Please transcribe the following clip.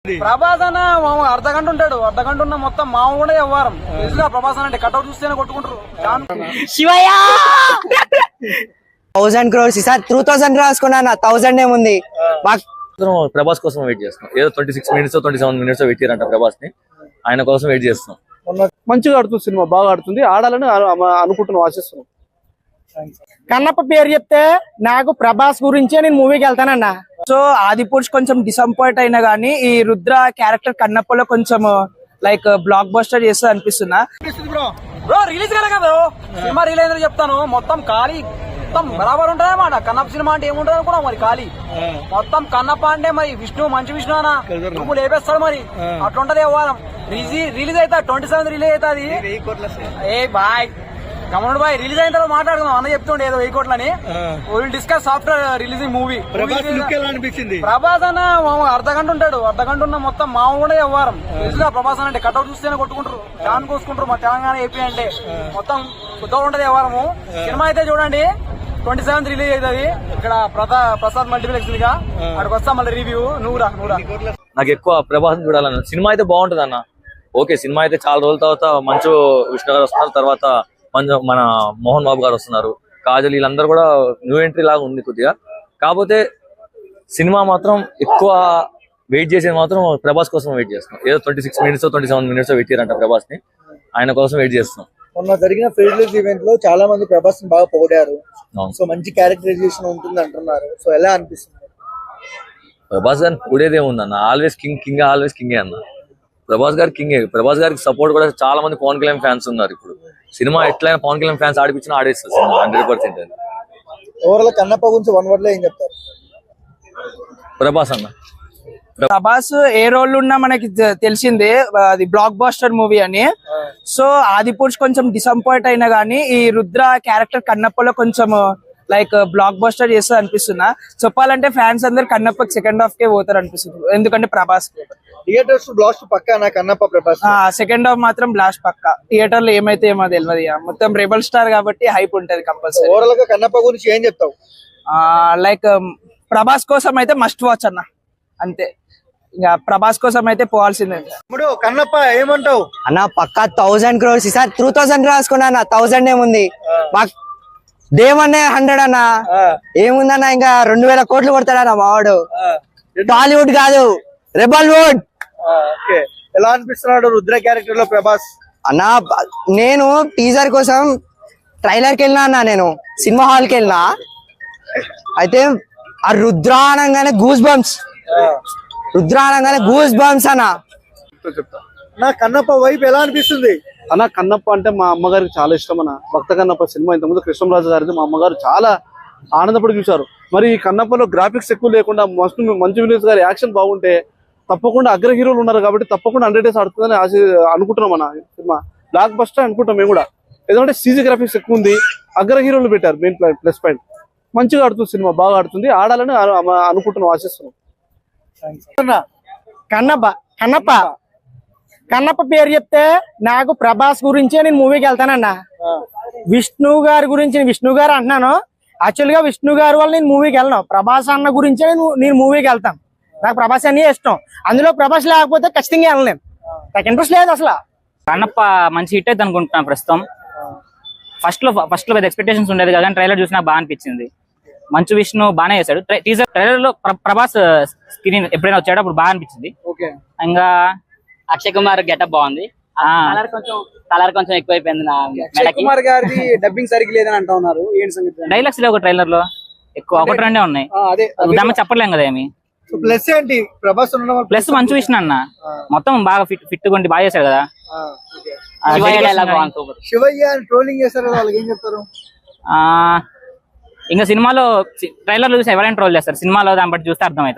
ప్రభాస్ అన్న అర్ధగంట ఉంటాడు, అర్ధగంట ఉన్న మొత్తం మామూలు కూడా వ్యవహారం తెలుసుగా. ప్రభాస్ అన్న అంటే కట్అవుట్ చూస్తేనే కొట్టుకుంటారు. శివయ్య 1000 crores ఈసారి 2000 రాసుకున్నా, 1000 ఏముంది. ప్రభాస్ కోసం వెయిట్ చేస్తున్నాం. ఏదో 26 minutes 27 minutes పెట్టారంట ప్రభాస్ ని, ఆయన కోసం వెయిట్ చేస్తున్నాం. మంచిగా ఆడుతుంది సినిమా, బాగా ఆడుతుంది, ఆడాలని అనుకుంటున్నాం, ఆశిస్తున్నాం. కన్నప్ప పేరు చెప్తే నాకు ప్రభాస్ గురించే నేను మూవీకి వెళ్తానన్నా. సో ఆదిపురుష్ కొంచెం డిసప్పాయింట్ అయినా గానీ ఈ రుద్ర క్యారెక్టర్ కన్నప్పలో కొంచెం లైక్ బ్లాక్ బస్టర్ చేస్తా అనిపిస్తున్నా. బ్రో రిలీజ్ కదా బ్రో, సినిమా రిలీజ్ అయిందని చెప్తాను. మొత్తం ఖాళీ, మొత్తం బరాబర్ ఉంటుందా మాట. కన్నప్ప సినిమా అంటే ఏముంటుంది అనుకున్నావు మరి, ఖాళీ మొత్తం. కన్నప్ప అంటే మరి విష్ణు, మంచి విష్ణు అన్న నువ్వు లేపేస్తాడు మరి, అట్లుంటది వ్యవహారం. రిలీజ్ అవుతా 27 రిలీజ్ అవుతుంది. ఏ బాయ్ కమనుడు బాయ్, రిలీజ్ అయిన తర్వాత మాట్లాడుకుందాం. అన్న చెప్తుండే ఏదో 1000 కోట్లని. Will discuss after releasing movie. Prabhas అన్న అర్ధగంట ఉంటాడు, అర్ధగంట ఉన్న మొత్తం మామూలు కూడా వ్యవహారం తెలుసుగా. ప్రభాస్ అన్న అంటే కట్అవుట్ చూస్తేనే కొట్టుకుంటారు, ఫ్యాన్ కోసుకుంటారు. మా తెలంగాణ ఏపీ అంటే మొత్తం కొత్తగా ఉంటది వ్యవహారము. సినిమా అయితే చూడండి 27 రిలీజ్ అవుతుంది. ఇక్కడ ప్రసాద్ మల్టీప్లెక్స్ గా అక్కడికి వస్తా మళ్ళీ రివ్యూ. నువ్వురా. నాకు ఎక్కువ ప్రభాస్ చూడాలన్న. సినిమా అయితే బాగుంటది అన్న, ఓకే. సినిమా అయితే చాలా రోజుల తర్వాత మంచు విష్ణు గారు వస్తున్నారు, తర్వాత మన మోహన్ బాబు గారు వస్తున్నారు, కాజల్, వీళ్ళందరూ కూడా న్యూ ఎంట్రీ లాగా ఉంది కొద్దిగా. కాకపోతే సినిమా మాత్రం ఎక్కువ వెయిట్ చేసేది మాత్రం ప్రభాస్ కోసం వెయిట్ చేస్తున్నాం. ఏదో 26 minutes 27 minutes పెట్టారంట ప్రభాస్ ని, ఆయన కోసం వెయిట్ చేస్తున్నాం. మొన్న జరిగిన ఫీల్డ్ ఈవెంట్ లో చాలా మంది ప్రభాస్ ని బాగా పొగిడారు. సో మంచి క్యారెక్టరైజేషన్ ఉంటుంది అంటున్నారు. సో ఎలా అనిపిస్తుంది? ప్రభాస్ గారిని కూడేదే ఉందన్న, ఆల్వేస్ కింగ్ ఆల్వేస్ కింగే అన్న. ప్రభాస్ గారి కింగే. ప్రభాస్ గారికి సపోర్ట్ కూడా చాలా మంది పవన్ కళ్యాణ్ ఫ్యాన్స్ ఉన్నారు. ఇప్పుడు సినిమా ఎట్లయినా పవన్ కళ్యాణ్ ఫ్యాన్స్ ఆడిపించినా ఆడేస్తారు సినిమా 100%. ఓవరాల్ కన్నప్ప గురించి 1 word లో ఏం చెప్తారు? ప్రభాస్ అన్న. ప్రభాస్ ఏ రోల్ ఉన్నా మనకి తెలిసిందే, అది బ్లాక్ బస్టర్ మూవీ అని. సో ఆదిపురుష్ కొంచెం డిసప్పాయింట్ అయినా గానీ ఈ రుద్ర క్యారెక్టర్ కన్నప్పలో కొంచెం లైక్ బ్లాక్ బస్టర్ చేస్తా అనిపిస్తున్నా. చెప్పాలంటే ఫ్యాన్స్ అందరు కన్నప్పకి సెకండ్ హాఫ్ కే పోతారు అనిపిస్తుంది, ఎందుకంటే ప్రభాస్ థియేటర్స్ బ్లాస్ట్ పక్కా నా కన్నప్ప ప్రభాస్. సెకండ్ హాఫ్ మాత్రం బ్లాస్ట్ పక్కా. థియేటర్ లో ఏమైతే ఏమో తెలియదు, మొత్తం రెబల్ స్టార్ కాబట్టి హైప్ ఉంటది కంపల్సరీ. ఓవరాల్ గా కన్నప్ప గురించి ఏం చెప్తావు? లైక్ ప్రభాస్ కోసం అయితే మస్ట్ వాచ్ అన్న, అంతే. ఇంకా ప్రభాస్ కోసం అయితే పోవాల్సిందే. కన్నప్ప ఏమంటావు అన్న? పక్కా 1000 crores ఈసారి 2000 రాసుకున్నా, 1000 ఏముంది. దేవన్నే 100 అన్న, ఏముందన్న ఇంకా 2000 కోట్లు కొడతాడన్న మావాడు. టాలీవుడ్ కాదు, రెబల్ వుడ్. ఎలా అనిపిస్తున్నాడు రుద్ర క్యారెక్టర్ లో ప్రభాస్ అన్న? నేను టీజర్ కోసం ట్రైలర్ కి వెళ్ళినా అన్న, నేను సినిమా హాల్ కి వెళ్ళినా. అయితే ఆ రుద్ర అనగానే గూస్ బంప్స్, అన్న. నా కన్నప్ప వైపు ఎలా అనిపిస్తుంది అన్న? కన్నప్ప అంటే మా అమ్మగారికి చాలా ఇష్టం అన్న. భక్త కన్నప్ప సినిమా ఇంతకుముందు కృష్ణరాజు గారిది మా అమ్మగారు చాలా ఆనందపడి చూశారు. మరి ఈ కన్నప్పలో గ్రాఫిక్స్ ఎక్కువ లేకుండా మంచు వినోద్ గారి యాక్షన్ బాగుంటే తప్పకుండా అగ్ర హీరోలు ఉన్నారు కాబట్టి తప్పకుండా 100 days ఆడుతుందని అనుకుంటున్నాం అన్న. సినిమా బ్లాక్ బస్టర్ అనుకుంటాం మేము కూడా, ఎందుకంటే సీజీ గ్రాఫిక్స్ ఎక్కువ ఉంది, అగ్ర హీరోలు పెట్టారు, మెయిన్ ప్లస్ పాయింట్. మంచిగా ఆడుతుంది సినిమా, బాగా ఆడుతుంది, ఆడాలని అనుకుంటున్నాం, ఆశిస్తున్నాం. కన్నప్ప పేరు చెప్తే నాకు ప్రభాస్ గురించే నేను మూవీకి వెళ్తానన్నా. విష్ణు గారు అంటున్నాను. యాక్చువల్ గా విష్ణు గారు వల్ల నేను మూవీకి వెళ్ళను, ప్రభాస్ అన్న గురించే నేను మూవీకి వెళ్తాను. నాకు ప్రభాస్ అన్నీ ఇష్టం, అందులో ప్రభాస్ లేకపోతే ఖచ్చితంగా వెళ్ళలేను, నాకు ఇంట్రెస్ట్ లేదు అసలు. కన్నప్ప మంచి హిట్ అయితే అనుకుంటున్నాను ప్రస్తుతం. ఫస్ట్ లో పెద్ద ఎక్స్పెక్టేషన్స్ ఉండేది కదా, ట్రైలర్ చూసినా బాగా అనిపించింది. మంచు విష్ణు బాగానే చేశాడు. ట్రైలర్ లో ప్రభాస్ స్క్రీన్ ఎప్పుడైనా వచ్చాడు అప్పుడు బాగా అనిపించింది. ఇంకా అక్షయ్ కుమార్ గెటప్ బాగుంది, కలర్ కొంచెం ఎక్కువైపోయింది. అక్షయ్ కుమార్ గారి డబ్బింగ్ సరిగ్గా లేదని అంటున్నారు. ఏంటి సంగతి? డైలాగ్స్ లేవు ట్రైలర్ లో, ఎక్కువ 1-2 ఉన్నాయి, చెప్పలేం కదా ఏమి. ప్లస్ ఏంటి ప్రభాస్? ప్లస్ మంచు విష్ణు అన్న మొత్తం బాగా ఫిట్ కొండి బాగా చేశాడు కదా. శివయ్య ట్రోలింగ్ చేశారు కదా, వాళ్ళకి ఏం చెప్తారు? ఇంకా సినిమాలో ట్రైలర్ చూసి ఎవరైనా ట్రోల్ చేస్తారు, సినిమాలో దాన్ని బట్టి చూస్తే అర్థమవుతుంది.